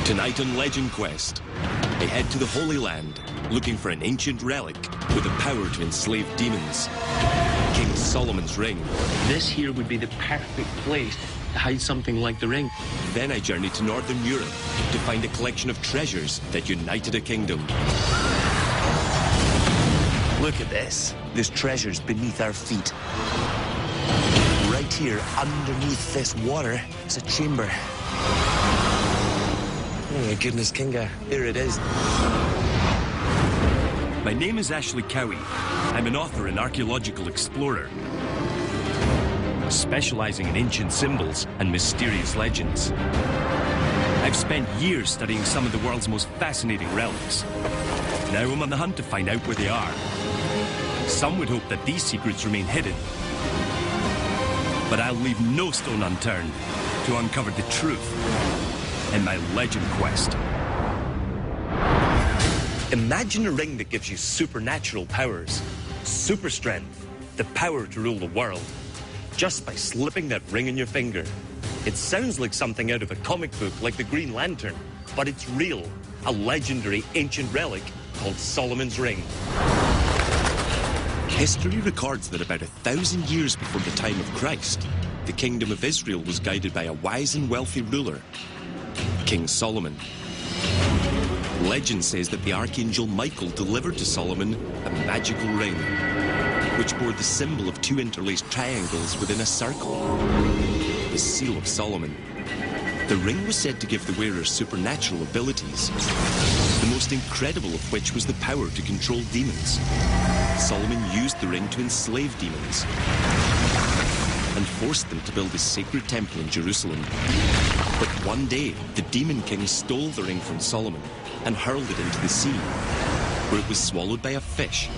Tonight on Legend Quest, they head to the Holy Land, looking for an ancient relic with the power to enslave demons. King Solomon's Ring. This here would be the perfect place to hide something like the ring. Then I journeyed to Northern Europe to find a collection of treasures that united a kingdom. Look at this. There's treasures beneath our feet. Right here, underneath this water, is a chamber. Oh my goodness, Kinga, here it is. My name is Ashley Cowie. I'm an author and archaeological explorer, specializing in ancient symbols and mysterious legends. I've spent years studying some of the world's most fascinating relics. Now I'm on the hunt to find out where they are. Some would hope that these secrets remain hidden, but I'll leave no stone unturned to uncover the truth in my legend quest. Imagine a ring that gives you supernatural powers, super strength, the power to rule the world, just by slipping that ring on your finger. It sounds like something out of a comic book like the Green Lantern, but it's real, a legendary ancient relic called Solomon's Ring. History records that about 1,000 years before the time of Christ, the kingdom of Israel was guided by a wise and wealthy ruler, King Solomon. Legend says that the archangel Michael delivered to Solomon a magical ring, which bore the symbol of two interlaced triangles within a circle, the seal of Solomon. The ring was said to give the wearer supernatural abilities, the most incredible of which was the power to control demons. Solomon used the ring to enslave demons and forced them to build a sacred temple in Jerusalem. But one day, the demon king stole the ring from Solomon and hurled it into the sea, where it was swallowed by a fish.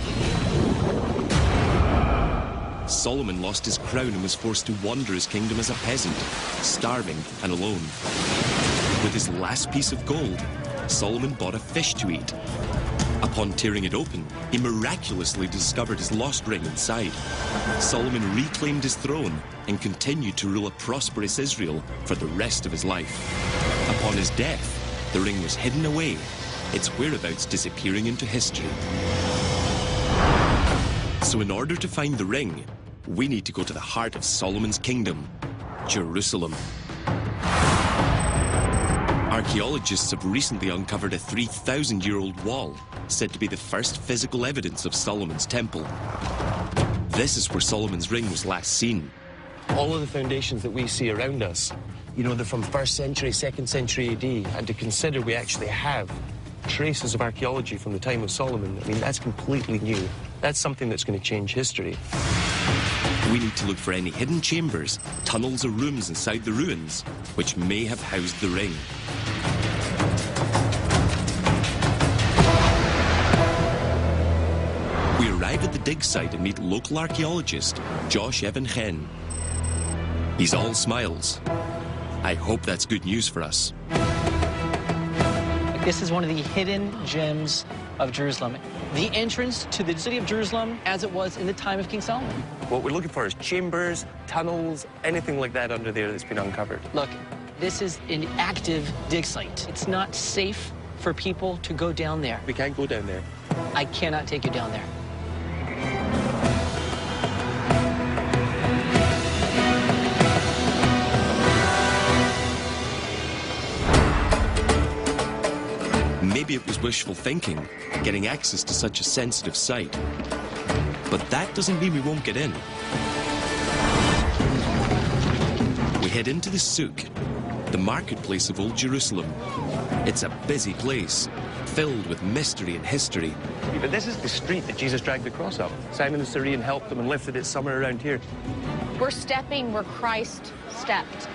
Solomon lost his crown and was forced to wander his kingdom as a peasant, starving and alone. With his last piece of gold, Solomon bought a fish to eat. Upon tearing it open, he miraculously discovered his lost ring inside. Solomon reclaimed his throne and continued to rule a prosperous Israel for the rest of his life. Upon his death, the ring was hidden away, its whereabouts disappearing into history. So in order to find the ring, we need to go to the heart of Solomon's kingdom, Jerusalem. Archaeologists have recently uncovered a 3,000-year-old wall, said to be the first physical evidence of Solomon's temple. This is where Solomon's ring was last seen. All of the foundations that we see around us, you know, they're from 1st century, 2nd century AD, and to consider we actually have traces of archaeology from the time of Solomon, I mean, that's completely new. That's something that's going to change history. We need to look for any hidden chambers, tunnels or rooms inside the ruins, which may have housed the ring. We arrive at the dig site and meet local archaeologist Josh Evan Hen. He's all smiles. I hope that's good news for us. This is one of the hidden gems of Jerusalem. The entrance to the city of Jerusalem as it was in the time of King Solomon. What we're looking for is chambers, tunnels, anything like that under there that's been uncovered. Look, this is an active dig site. It's not safe for people to go down there. We can't go down there. I cannot take you down there. Maybe it was wishful thinking, getting access to such a sensitive site. But that doesn't mean we won't get in. We head into the souk, the marketplace of Old Jerusalem. It's a busy place, filled with mystery and history. Yeah, but this is the street that Jesus dragged the cross up. Simon the Cyrene helped him and lifted it somewhere around here. We're stepping where Christ stepped.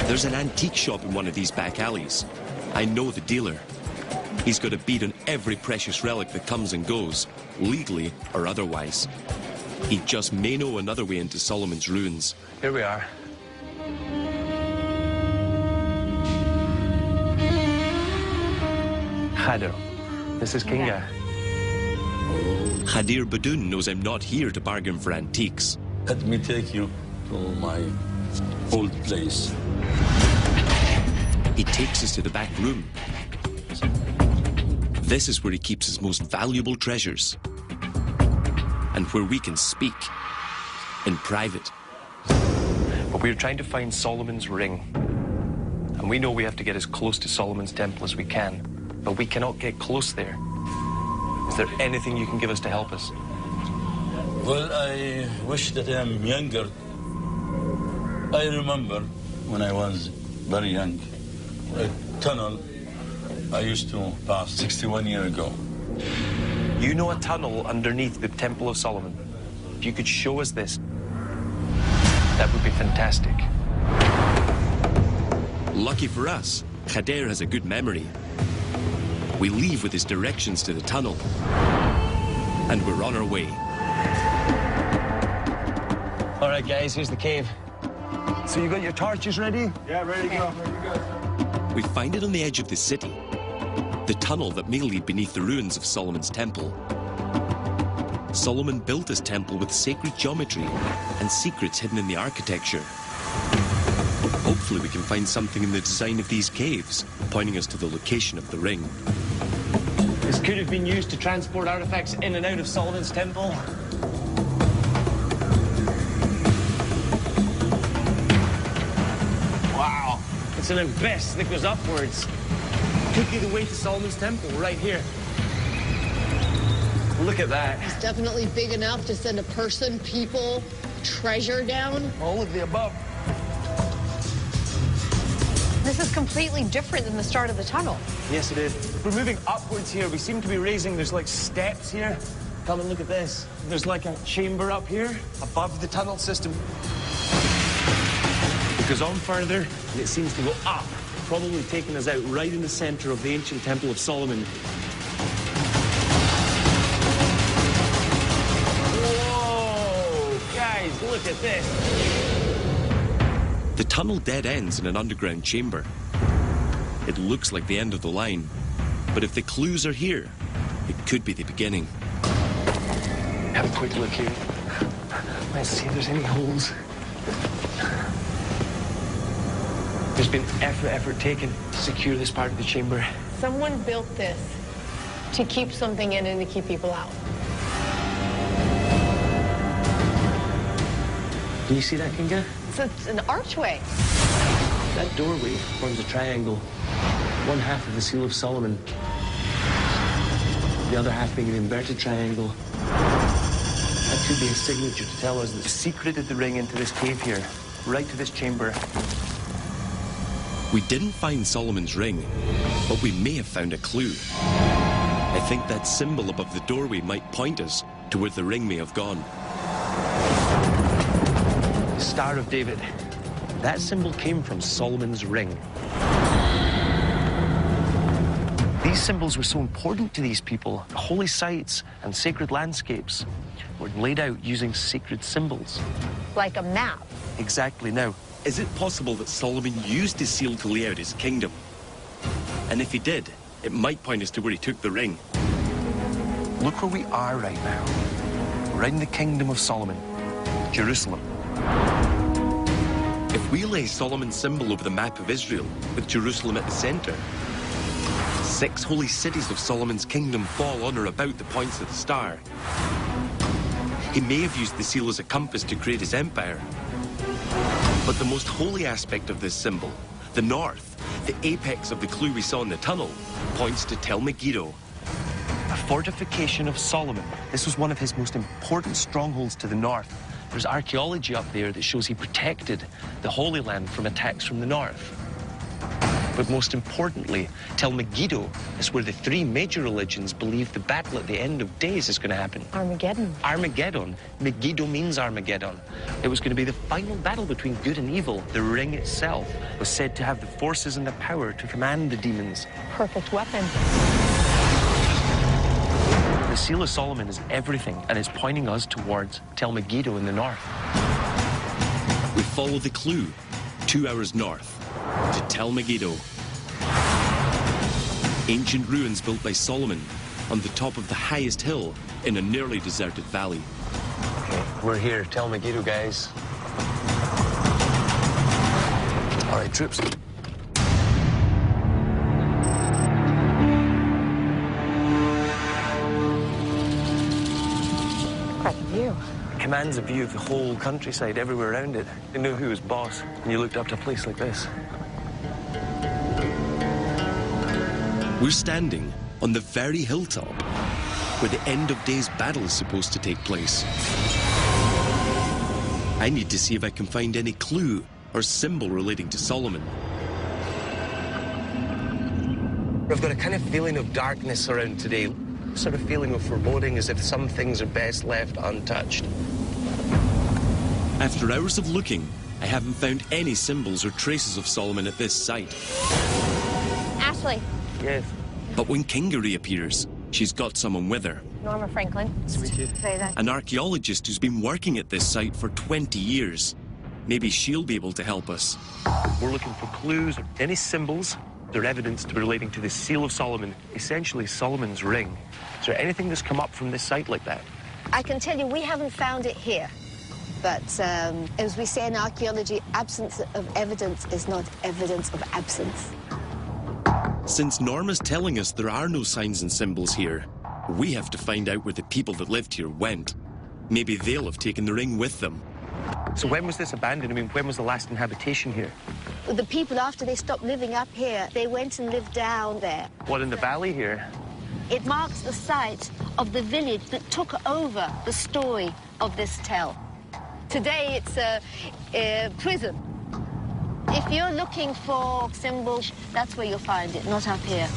There's an antique shop in one of these back alleys. I know the dealer. He's got a bead on every precious relic that comes and goes, legally or otherwise. He just may know another way into Solomon's ruins. Here we are. Hadir. This is Kinga. Hadir Badoun knows I'm not here to bargain for antiques. Let me take you to my old place. He takes us to the back room. This is where he keeps his most valuable treasures. And where we can speak in private. But we're trying to find Solomon's ring. And we know we have to get as close to Solomon's temple as we can. But we cannot get close there. Is there anything you can give us to help us? Well, I wish that I'm younger. I remember when I was very young, a tunnel I used to pass 61 years ago. You know a tunnel underneath the Temple of Solomon. If you could show us this, that would be fantastic. Lucky for us, Khader has a good memory. We leave with his directions to the tunnel. And we're on our way. All right, guys, here's the cave. So you got your torches ready? Yeah, ready to go. We find it on the edge of the city. The tunnel that may lead beneath the ruins of Solomon's temple. Solomon built his temple with sacred geometry and secrets hidden in the architecture. Hopefully we can find something in the design of these caves, pointing us to the location of the ring. This could have been used to transport artifacts in and out of Solomon's temple. Wow, it's an abyss that goes upwards. Took you the way to Solomon's temple, right here. Look at that. It's definitely big enough to send a person, people, treasure down. All of the above. This is completely different than the start of the tunnel. Yes, it is. We're moving upwards here. We seem to be raising. There's like steps here. Come and look at this. There's like a chamber up here above the tunnel system. It goes on further, and it seems to go up, probably taking us out right in the center of the ancient Temple of Solomon. Whoa! Guys, look at this. The tunnel dead ends in an underground chamber. It looks like the end of the line, but if the clues are here, it could be the beginning. Have a quick look here. Let's see if there's any holes. There's been effort taken to secure this part of the chamber. Someone built this to keep something in and to keep people out. Can you see that, Kinga? It's an archway. That doorway forms a triangle. One half of the Seal of Solomon. The other half being an inverted triangle. That could be a signature to tell us that the secret of the ring into this cave here, right to this chamber. We didn't find Solomon's ring, but we may have found a clue. I think that symbol above the doorway might point us to where the ring may have gone. The Star of David. That symbol came from Solomon's ring. These symbols were so important to these people. Holy sites and sacred landscapes were laid out using sacred symbols. Like a map. Exactly. Now, is it possible that Solomon used his seal to lay out his kingdom? And if he did, it might point us to where he took the ring. Look where we are right now. Right in the kingdom of Solomon, Jerusalem. If we lay Solomon's symbol over the map of Israel, with Jerusalem at the center, 6 holy cities of Solomon's kingdom fall on or about the points of the star. He may have used the seal as a compass to create his empire. But the most holy aspect of this symbol, the north, the apex of the clue we saw in the tunnel, points to Tel Megiddo. A fortification of Solomon. This was one of his most important strongholds to the north. There's archaeology up there that shows he protected the Holy Land from attacks from the north. But most importantly, Tel Megiddo is where the 3 major religions believe the battle at the end of days is going to happen. Armageddon. Armageddon. Megiddo means Armageddon. It was going to be the final battle between good and evil. The ring itself was said to have the forces and the power to command the demons. Perfect weapon. The Seal of Solomon is everything and is pointing us towards Tel Megiddo in the north. We follow the clue, 2 hours north, to Tel Megiddo. Ancient ruins built by Solomon on the top of the highest hill in a nearly deserted valley. Okay, we're here, Tel Megiddo, guys. All right, troops. commands a view of the whole countryside, everywhere around it. You know who was boss when you looked up to a place like this. We're standing on the very hilltop where the end of days battle is supposed to take place. I need to see if I can find any clue or symbol relating to Solomon. I've got a kind of feeling of darkness around today, sort of feeling of foreboding, as if some things are best left untouched. After hours of looking, I haven't found any symbols or traces of Solomon at this site. Ashley. Yes. But when Kinga reappears, she's got someone with her. Norma Franklin. Sweet you. Say that. An archaeologist who's been working at this site for 20 years. Maybe she'll be able to help us. We're looking for clues or any symbols or evidence to be relating to the Seal of Solomon, essentially Solomon's ring. Is there anything that's come up from this site like that? I can tell you we haven't found it here. But as we say in archaeology, absence of evidence is not evidence of absence. Since Norma's telling us there are no signs and symbols here, we have to find out where the people that lived here went. Maybe they'll have taken the ring with them. So when was this abandoned? I mean, when was the last inhabitation here? The people, after they stopped living up here, they went and lived down there. What, in the valley here? It marks the site of the village that took over the story of this tell. Today, it's a prison. If you're looking for symbols, that's where you'll find it, not up here.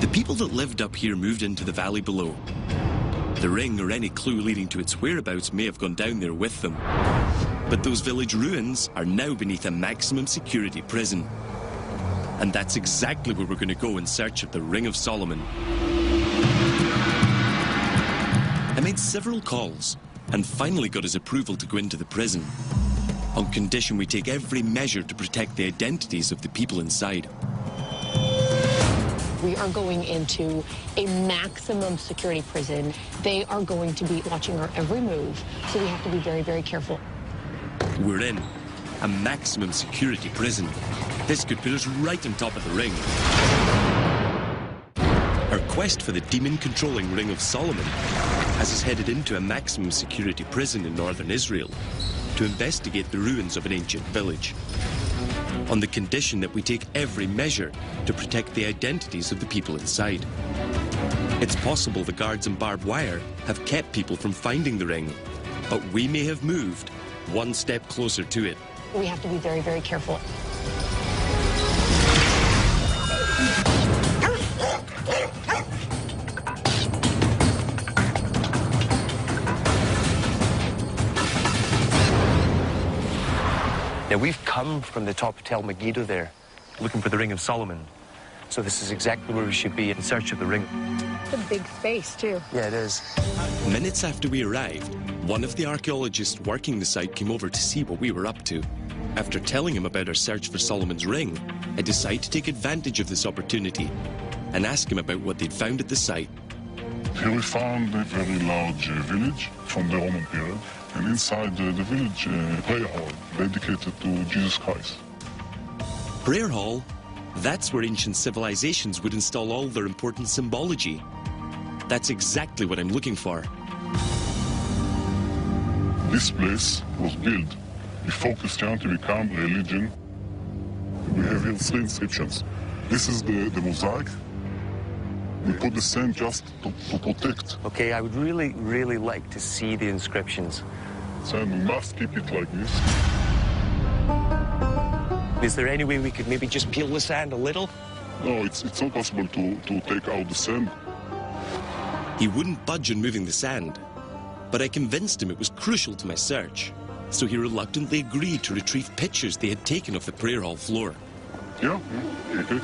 The people that lived up here moved into the valley below. The ring or any clue leading to its whereabouts may have gone down there with them. But those village ruins are now beneath a maximum security prison. And that's exactly where we're going to go in search of the Ring of Solomon. I made several calls and finally got his approval to go into the prison, on condition we take every measure to protect the identities of the people inside. We are going into a maximum security prison. They are going to be watching our every move, so we have to be very, very careful. We're in a maximum security prison. This could put us right on top of the ring. Our quest for the demon-controlling Ring of Solomon has us headed into a maximum security prison in northern Israel to investigate the ruins of an ancient village, on the condition that we take every measure to protect the identities of the people inside. It's possible the guards and barbed wire have kept people from finding the ring, but we may have moved one step closer to it. We have to be very, very careful. Now, we've come from the top of Tel Megiddo there, looking for the Ring of Solomon. So this is exactly where we should be in search of the ring. It's a big space, too. Yeah, it is. Minutes after we arrived, one of the archaeologists working the site came over to see what we were up to. After telling him about our search for Solomon's ring, I decided to take advantage of this opportunity and ask him about what they'd found at the site. Here we found a very large village from the Roman period, and inside the village, a prayer hall dedicated to Jesus Christ. Prayer hall? That's where ancient civilizations would install all their important symbology. That's exactly what I'm looking for. This place was built before Christianity became a religion. We have here 3 inscriptions. This is the mosaic. We put the sand just to protect. Okay, I would really, really like to see the inscriptions. Sand, we must keep it like this. Is there any way we could maybe just peel the sand a little? No, it's not possible to take out the sand. He wouldn't budge on moving the sand, but I convinced him it was crucial to my search, so he reluctantly agreed to retrieve pictures they had taken of the prayer hall floor. Yeah, okay.